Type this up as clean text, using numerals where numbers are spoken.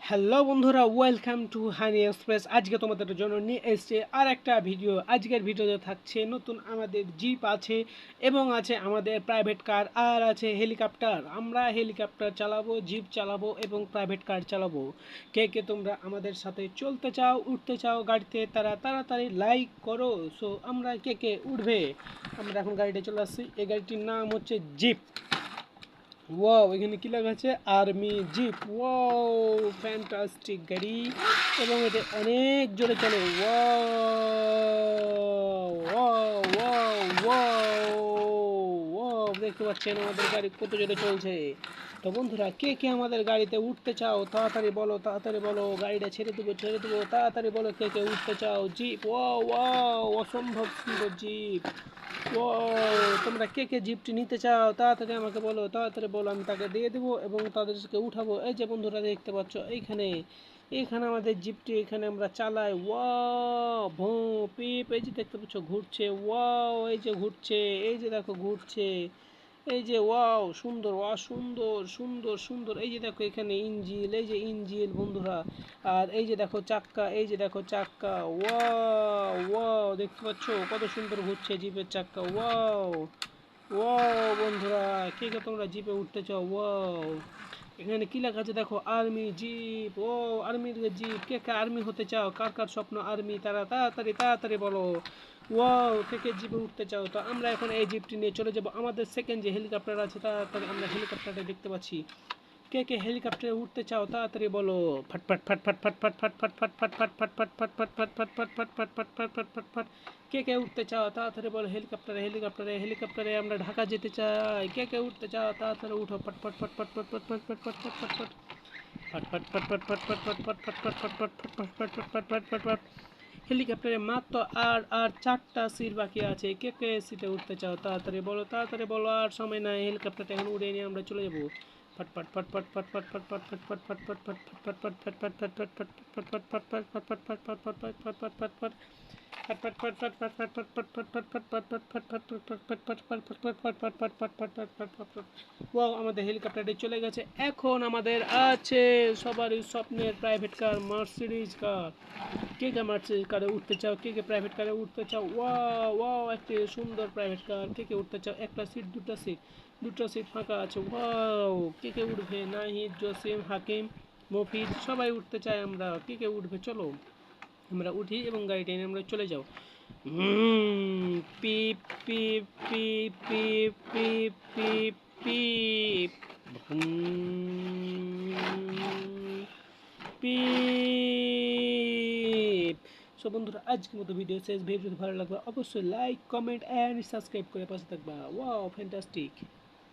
Hello বন্ধুরা, welcome to honey express. আজকে তোমাদের জন্য নিয়ে এসছে আর একটা ভিডিও। আজকের ভিডিওতে থাকছে নতুন আমাদের জিপ আছে এবং আছে আমাদের প্রাইভেট কার আর আছে হেলিকপ্টার। আমরা হেলিকপ্টার চালাবো, জিপ চালাবো এবং প্রাইভেট কার চালাবো। কে কে তোমরা আমাদের সাথে চলতে চাও, উঠতে চাও গাড়িতে, তারা তাড়াতাড়ি লাইক করো। সো আমরা কে কে উঠবে? আমরা এখন গাড়িতে চলে আসছি। এই গাড়িটির নাম হচ্ছে জিপ। ওয়াও, এখানে কি লেখা আছে? Army zip. ওয়াও, ফ্যান্টাস্টিক গাড়ি এবং এটা অনেক জোরে চলে। Wow wow wow wow wow, দেখতে পাচ্ছেন আমাদের গাড়ি কত জোরে চলছে। তো বন্ধুরা, কে কে আমাদের গাড়িতে উঠতে চাও তাড়াতাড়ি বলো, তাড়াতাড়ি বলো। গাড়িটা ছেড়ে দেবো, ছেড়ে দেবো, তাড়াতাড়ি বলো কে কে উঠতে চাও। জিপ, ওয়াও ওয়াও, অসম্ভব সুন্দর জিপ। ও, তোমরা কে কে জিপটি নিতে চাও তাড়াতাড়ি আমাকে বলো, তাড়াতাড়ি বলো, আমি তাকে দিয়ে দেবো এবং তাদেরকে উঠাবো। এই যে বন্ধুরা দেখতে পাচ্ছ, এইখানে এইখানে আমাদের জিপটি, এখানে আমরা চালাই। ওয়াও, ভো পিপ, এই যে দেখতে পাচ্ছ ঘুরছে। ওয়াও, এই যে ঘুরছে, এই যে দেখো ঘুরছে। এই যে ওয়াও, সুন্দর, ওয়া সুন্দর সুন্দর সুন্দর। এই যে দেখো এখানে ইঞ্জিল, এই যে ইঞ্জিল বন্ধুরা। আর এই যে দেখো চাক্কা, এই যে দেখো চাক্কা। ওয়াও ওয়াও, দেখতে পাচ্ছ কত সুন্দর ঘুরছে জিপের চাক্কা। ওয়াও ওয়াও বন্ধুরা, কে কে তোমরা জিপে উঠতে চাও? ওয়াও, এখানে কি লেখা আছে দেখো? Army zip. ও, আর্মির জিপ। কে কে আর্মি হতে চাও? কার কার স্বপ্ন আর্মি, তারা তাড়াতাড়ি তাড়াতাড়ি বলো। ওয়াও, কে কে জিপে উঠতে চাও? তো আমরা এখন এই জিপটি নিয়ে চলে যাব। আমাদের সেকেন্ড যে হেলিকপ্টার আছে, তাড়াতাড়ি আমরা হেলিকপ্টারটা দেখতে পাচ্ছি। কে কে হেলিকপ্টারে উঠতে চাও তাড়াতাড়ি বলো। ফটফট ফটফট ফটফট ফটফট ফটফট ফটফট ফটফট ফটফট ফটফট ফটফট ফটফট ফটফট ফট। কে কে উঠতে চাও তাড়াতাড়ি বলো। হেলিকপ্টারে হেলিকপ্টারে হেলিকপ্টারে আমরা ঢাকা যেতে চাই। কে কে উঠতে চাও তাড়াতাড়ি উঠো। ফটফট ফটফট ফটফট ফটফট ফটফট ফটফট ফটফট ফটফট ফটফট ফটফট ফটফট ফটফট ফটফট ফটফট ফটফট। হেলিকপ্টারে মাত্র আর চারটা সিট বাকি আছে। কে কে সিটে উঠতে চাও তাড়াতাড়ি বলো, তাড়াতাড়ি বলো, আর সময় নাই। হেলিকপ্টারটা এখন উড়ে নিয়ে আমরা চলে যাবো। ফটফট ফটফট ফটফট ফটফট ফটফট ফটফট ফটফট ফটফট ফটফট ফটফট ফটফট ফটফট ফটফট ফটফট ফটফট ফটফট ফটফট ওয়াও, আমাদের হেলিকপ্টারটি চলে গেছে। এখন আমাদের আছে সবারই স্বপ্নের প্রাইভেট কার, মার্সিডিজ কার। কে কে মার্সিডিজ কারে উঠতে চাও? কে কে প্রাইভেট কারে উঠতে চাও? ওয়াও ওয়াও, একটি সুন্দর প্রাইভেট কার। কে কে উঠতে চাও? একটা সিট, দুটো সিট, দুটো সিট ফাঁকা আছে। ওয়াও, কে কে উঠবে? নাহিদ, জসিম, হাকিম, মফিজ, সবাই উঠতে চাই আমরা। কে কে উঠবে? চলো আমরা উঠি এবং গাড়িটা নিয়ে আমরা চলে যাও। পিপ পিপ পিপ পিপ পিপ পিপ পিপ পিপ। সো বন্ধুরা, আজকের মতো ভিডিও শেষ। ভিডিও ভালো লাগবে অবশ্যই লাইক, কমেন্ট অ্যান্ড সাবস্ক্রাইব করে পাশে থাকবা। Wow, fantastic.